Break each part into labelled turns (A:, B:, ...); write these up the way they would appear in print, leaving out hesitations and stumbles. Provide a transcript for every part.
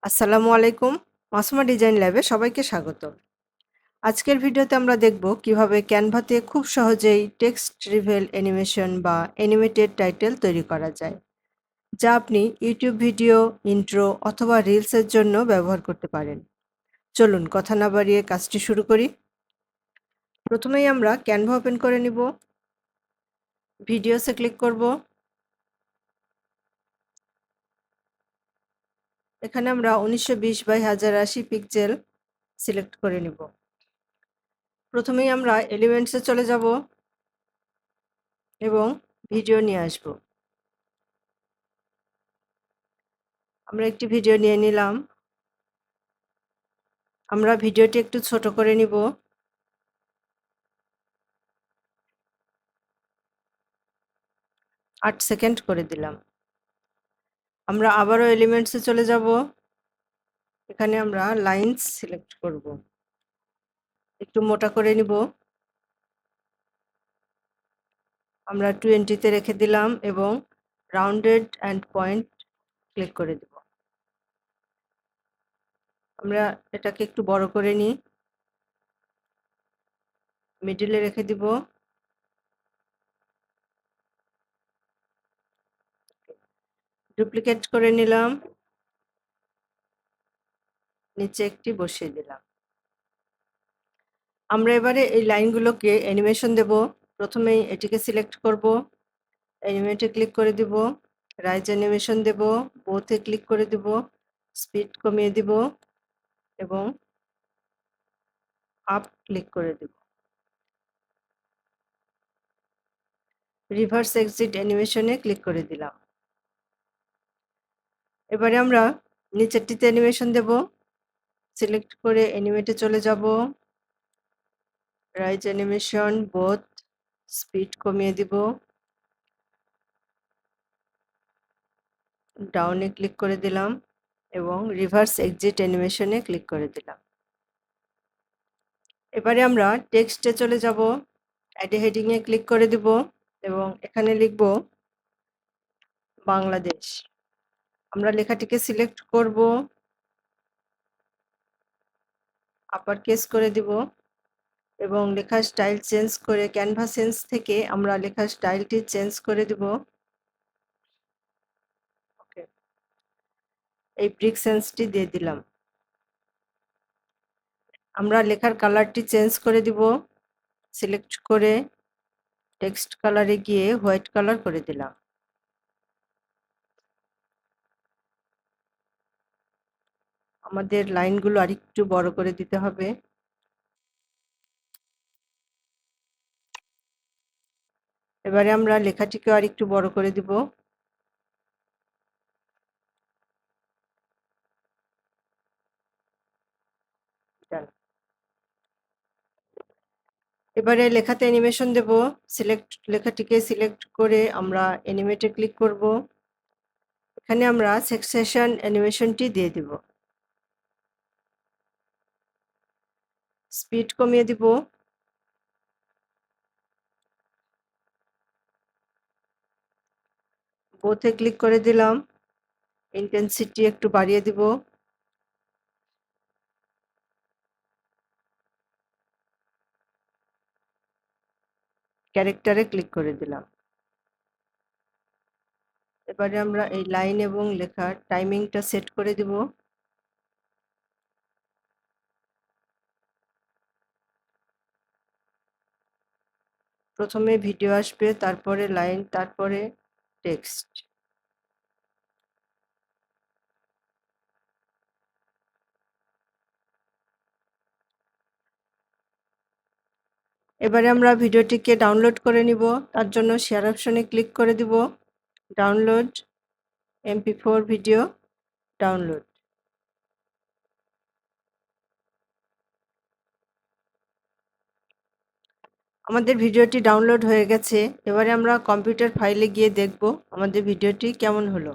A: আসসালামু আলাইকুম। মাসুমা ডিজাইন ল্যাবে সবাইকে স্বাগত। আজকের ভিডিওতে আমরা দেখব কিভাবে ক্যানভাতে খুব সহজেই টেক্সট রিভেল অ্যানিমেশন বা অ্যানিমেটেড টাইটেল তৈরি করা যায়, যা আপনি ইউটিউব ভিডিও, ইন্ট্রো অথবা রিলসের জন্য ব্যবহার করতে পারেন। চলুন কথা না বাড়িয়ে কাজটি শুরু করি। প্রথমেই আমরা ক্যানভা ওপেন করে নিব। ভিডিওসে ক্লিক করব। এখানে আমরা 1920x1080 পিক্সেল সিলেক্ট করে নিব। প্রথমেই আমরা এলিমেন্টসে চলে যাব এবং ভিডিও নিয়ে আসব। আমরা একটি ভিডিও নিয়ে নিলাম। আমরা ভিডিওটি একটু ছোট করে নিব। 8 সেকেন্ড করে দিলাম। আমরা আবারও এলিমেন্টসে চলে যাব। এখানে আমরা লাইনস সিলেক্ট করব। একটু মোটা করে নিব। আমরা 20 তে রেখে দিলাম এবং রাউন্ডেড অ্যান্ড পয়েন্ট ক্লিক করে দেব। আমরা এটাকে একটু বড় করে নিই। মিডলে রেখে দিব। ডুপ্লিকেট করে নিলাম। নিচে একটি বসিয়ে দিলাম। আমরা এবারে এই লাইনগুলোকে অ্যানিমেশন দেব। প্রথমেই এটিকে সিলেক্ট করব। অ্যানিমেটে ক্লিক করে দিব। রাইজ অ্যানিমেশন দেব। বোথে ক্লিক করে দিব। স্পিড কমিয়ে দিব এবং আপ ক্লিক করে দিব। রিভার্স এক্সিট অ্যানিমেশনে ক্লিক করে দিলাম। এবারে আমরা নিচেরটিতে অ্যানিমেশন দেব। সিলেক্ট করে অ্যানিমেটে চলে যাব। রাইজ অ্যানিমেশন, বোথ, স্পিড কমিয়ে দিব। ডাউনে ক্লিক করে দিলাম এবং রিভার্স এক্সিট অ্যানিমেশনে ক্লিক করে দিলাম। এবারে আমরা টেক্সটে চলে যাব। অ্যাড হেডিংয়ে ক্লিক করে দিব এবং এখানে লিখব বাংলাদেশ। আমরা লেখাটিকে সিলেক্ট করব, আপার কেস করে দিব এবং লেখার স্টাইল চেঞ্জ করে ক্যানভা সেন্স থেকে আমরা লেখার স্টাইলটি চেঞ্জ করে দিব। ওকে, এই ব্রিক সেন্সটি দিয়ে দিলাম। আমরা লেখার কালারটি চেঞ্জ করে দিব। সিলেক্ট করে টেক্সট কালারে গিয়ে হোয়াইট কালার করে দিলাম। আমাদের লাইনগুলো আরেকটু বড় করে দিতে হবে। এবারে আমরা লেখাটিকে আরেকটু বড় করে দিব। ডান। এবারে লেখাতে অ্যানিমেশন দেব। লেখাটিকে সিলেক্ট করে আমরা অ্যানিমেটে ক্লিক করব। এখানে আমরা সেকশন অ্যানিমেশনটি দিয়ে দিব। স্পিড কমিয়ে দিব। বোথে ক্লিক করে দিলাম। ইন্টেন্সিটি একটু বাড়িয়ে দিব। ক্যারেক্টারে ক্লিক করে দিলাম। এবারে আমরা এই লাইন এবং লেখার টাইমিংটা সেট করে দিব। প্রথমে ভিডিও আসবে, তারপরে লাইন, তারপরে টেক্সট। এবারে আমরা ভিডিওটিকে ডাউনলোড করে নিব। তার জন্য শেয়ার অপশনে ক্লিক করে দিব। Download MP4 video download. আমাদের ভিডিওটি ডাউনলোড হয়ে গেছে। এবারে আমরা কম্পিউটার ফাইলে গিয়ে দেখব আমাদের ভিডিওটি কেমন হলো।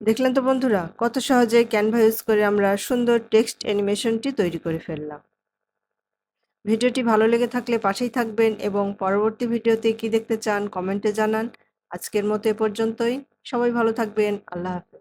A: দেখলেন তো বন্ধুরা, কত সহজে ক্যানভা ইউজ করে আমরা সুন্দর টেক্সট অ্যানিমেশনটি তৈরি করে ফেললাম। ভিডিওটি ভালো লেগে থাকলে পাশেই থাকবেন এবং পরবর্তী ভিডিওতে কি দেখতে চান কমেন্টে জানান। আজকের মতো এ পর্যন্তই। সবাই ভালো থাকবেন। আল্লাহ হাফেজ।